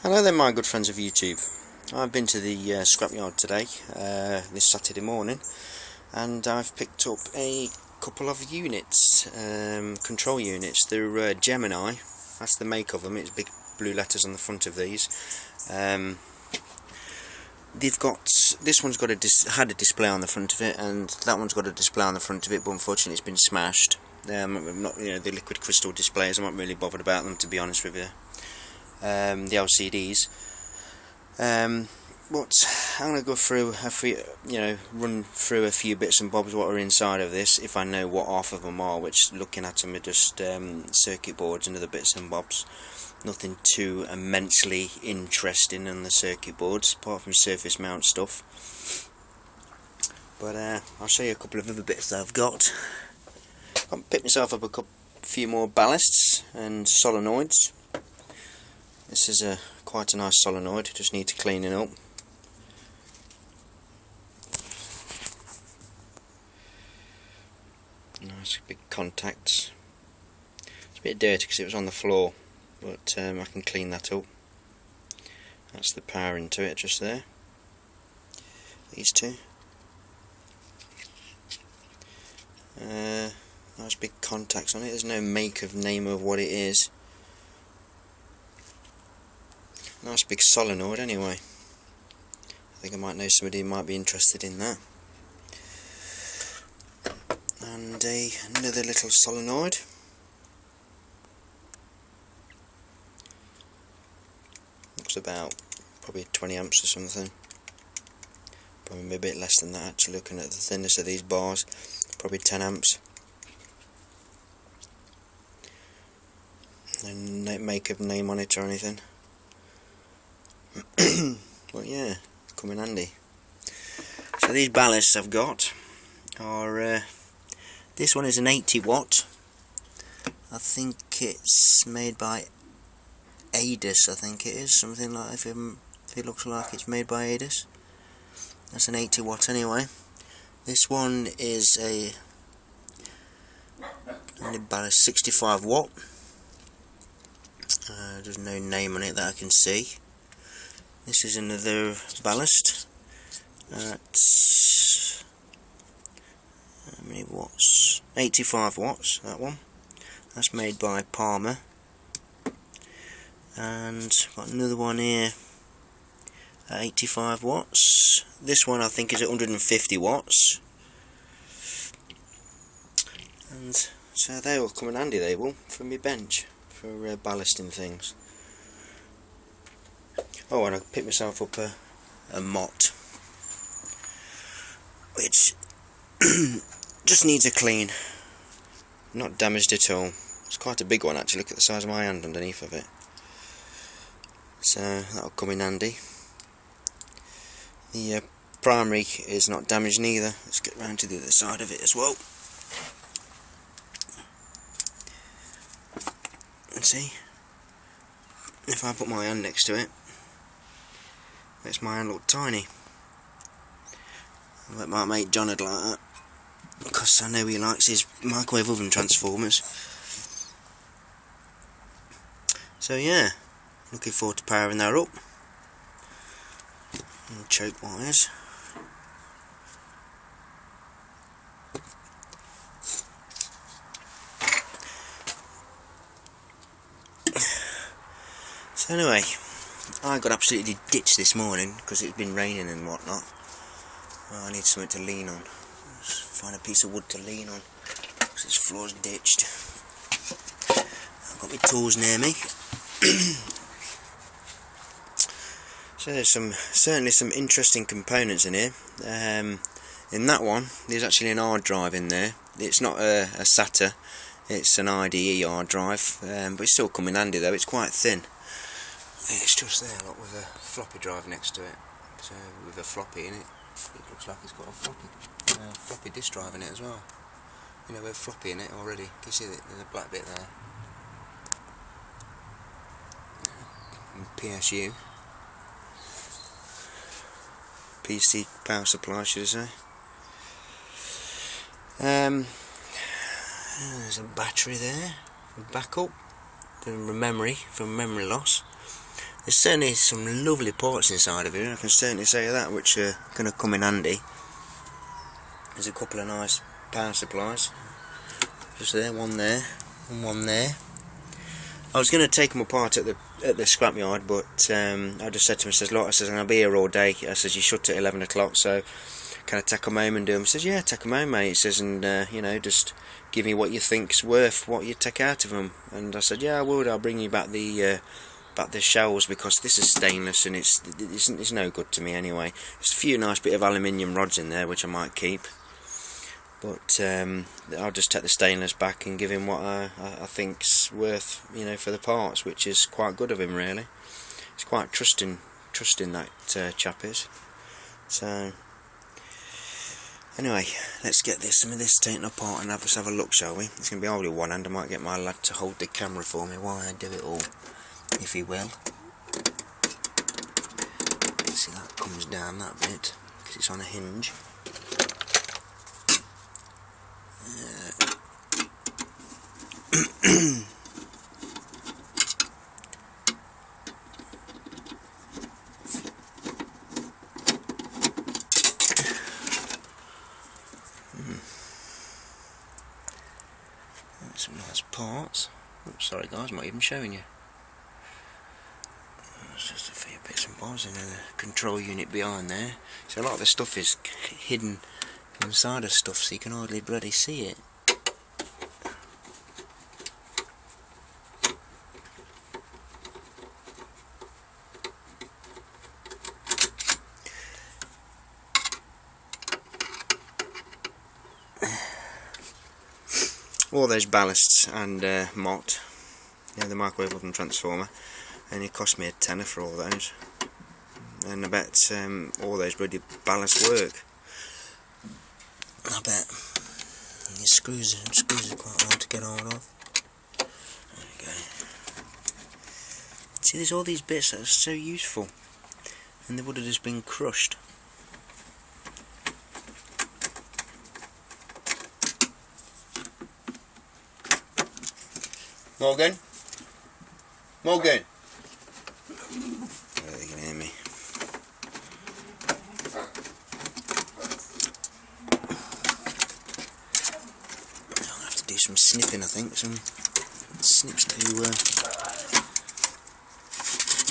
Hello there, my good friends of YouTube. I've been to the scrapyard today, this Saturday morning, and I've picked up a couple of units, control units. They're Gemini, that's the make of them. It's big blue letters on the front of these. They've got, this one's got had a display on the front of it, and that one's got a display on the front of it, but unfortunately it's been smashed. Not, the liquid crystal displays, I'm not really bothered about them, to be honest with you. The LCDs, but I'm going to go through run through a few bits and bobs what are inside of this, if I know what half of them are, which looking at them are just circuit boards and other bits and bobs. Nothing too immensely interesting on the circuit boards, apart from surface mount stuff. But I'll show you a couple of other bits that I've got. I've picked myself up a few more ballasts and solenoids. This is quite a nice solenoid, just need to clean it up. Nice big contacts. It's a bit dirty because it was on the floor, but I can clean that up. That's the power into it just there. These two. Nice big contacts on it. There's no name of what it is. Nice big solenoid anyway. I think I might know somebody who might be interested in that. And another little solenoid. Looks about probably 20 amps or something. Probably a bit less than that actually, looking at the thinness of these bars. Probably 10 amps. No make of name on it or anything. Well, yeah, come in handy. So these ballasts I've got are this one is an 80 watt. I think it's made by Adis. I think it is something like, if it looks like it's made by Adis. That's an 80 watt anyway. This one is a ballast 65 watt. There's no name on it that I can see. This is another ballast. That's how many watts? 85 watts. That one. That's made by Palmer. And got another one here at 85 watts. This one I think is at 150 watts. And so they will come in handy. They will for my bench for ballasting things. Oh, and I picked myself up a mott, which just needs a clean. Not damaged at all. It's quite a big one actually, look at the size of my hand underneath of it. So that'll come in handy. The primary is not damaged neither. Let's get round to the other side of it as well. And see, if I put my hand next to it, makes my hand look tiny. I'll let my mate John like that, because I know he likes his microwave oven transformers. So yeah, looking forward to powering that up. And choke wires. So anyway, I got absolutely ditched this morning because it's been raining and whatnot. Well, I need something to lean on. Just find a piece of wood to lean on because this floor's ditched. I've got my tools near me. So there's certainly some interesting components in here. In that one, there's actually an hard drive in there. It's not a SATA, it's an IDE hard drive, but it's still coming handy though. It's quite thin. It's just there, look, with a floppy drive next to it. So with a floppy in it, it looks like it's got a floppy disk drive in it as well. You know, with a floppy in it already. Can you see the black bit there? And PSU. PC power supply, should I say. There's a battery there, backup, from memory loss. There's certainly some lovely parts inside of here, I can certainly say that, which are going to come in handy. There's a couple of nice power supplies, just there, one there, and one there. I was going to take them apart at the scrapyard, but I just said to him, I says, look, I says, I'm going to be here all day. I says, you shut at 11 o'clock, so can I take them home and do them? He says, yeah, take them home, mate. He says, and you know, just give me what you think's worth what you take out of them. And I said, yeah, I would. I'll bring you back the shells, because this is stainless and it's no good to me anyway. There's a few nice bit of aluminium rods in there which I might keep, but I'll just take the stainless back and give him what I think's worth, you know, for the parts, which is quite good of him, really. It's quite trusting that chap is. So anyway, let's get some of this taken apart and have a look, shall we? It's going to be hard with one hand. I might get my lad to hold the camera for me while I do it all, if he will. See, that comes down that bit because it's on a hinge. Some nice parts. Oops, sorry guys, I'm not even showing you. There's just a few bits and bobs in the control unit behind there. So a lot of the stuff is hidden inside of stuff, so you can hardly bloody see it. All those ballasts and mott, yeah, the microwave oven transformer, and it cost me a tenner for all those. And I bet all those bloody ballasts work. I bet. The screws are quite hard to get hold of. There we go. See, there's all these bits that are so useful, and they would have just been crushed. Morgan? Morgan? Oh, they can hear me. I'll have to do some snipping, I think. Some snips to...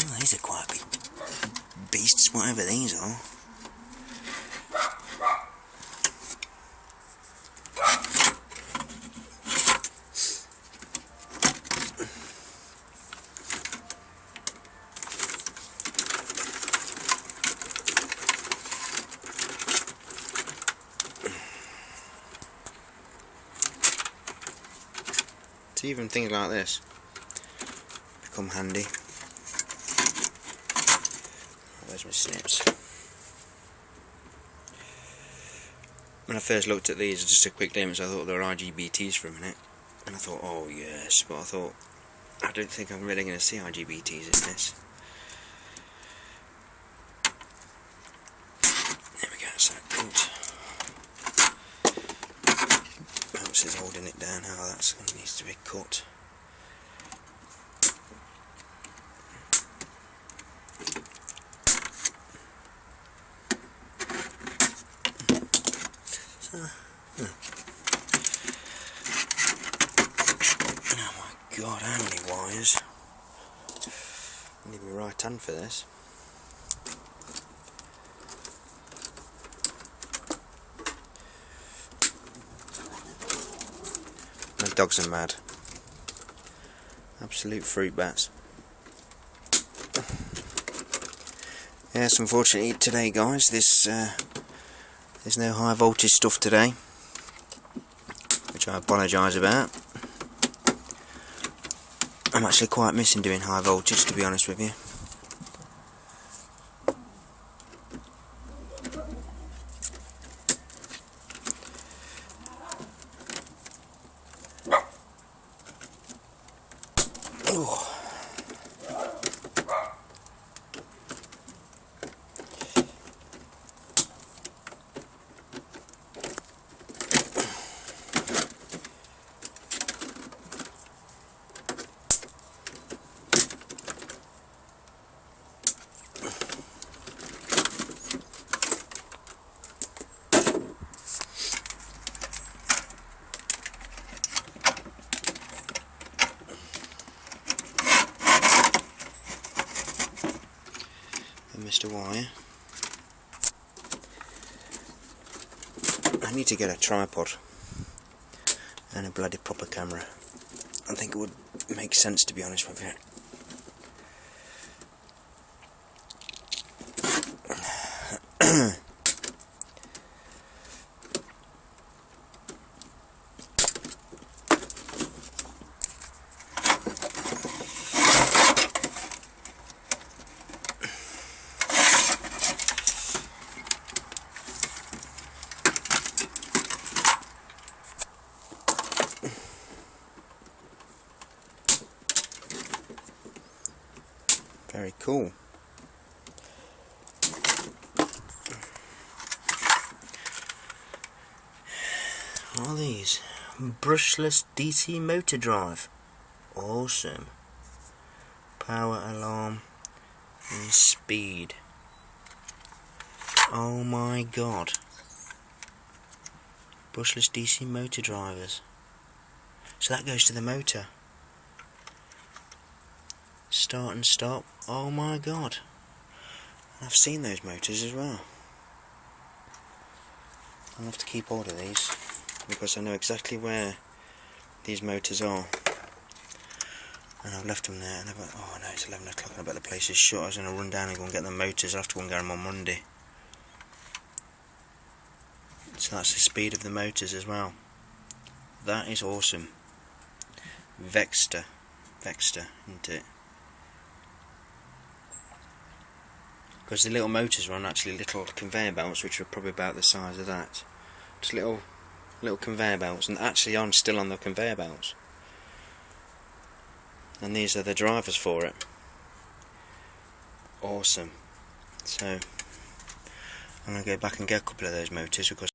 Oh, these are quite big beasts, whatever these are. So even things like this become handy. Where's my snips? When I first looked at these, just a quick glimpse, I thought they were IGBTs for a minute, and I thought, oh yes, but I thought, I don't think I'm really going to see IGBTs in this. There we go, so good. Mouse is holding it down, how that needs to be cut. Oh my god, how many wires? I need my right hand for this. My dogs are mad. Absolute fruit bats. Yes, unfortunately today, guys, there's no high voltage stuff today, which I apologise about. I'm actually quite missing doing high voltage, to be honest with you. Oh. missed a wire. I need to get a tripod and a bloody proper camera. I think it would make sense, to be honest with you. Very cool. What are these? Brushless DC motor drive. Awesome. Power alarm and speed. Oh my god. Brushless DC motor drivers. So that goes to the motor. Start and stop. Oh my god. I've seen those motors as well. I'll have to keep hold of these because I know exactly where these motors are. And I've left them there and I've got, oh no, it's 11 o'clock and I bet the place is shut. I was going to run down and go and get the motors. I'll have to go and get them on Monday. So that's the speed of the motors as well. That is awesome. Vexter, isn't it? Because the little motors are on actually little conveyor belts, which are probably about the size of that. Just little conveyor belts, and actually still on the conveyor belts. And these are the drivers for it. Awesome. So I'm going to go back and get a couple of those motors because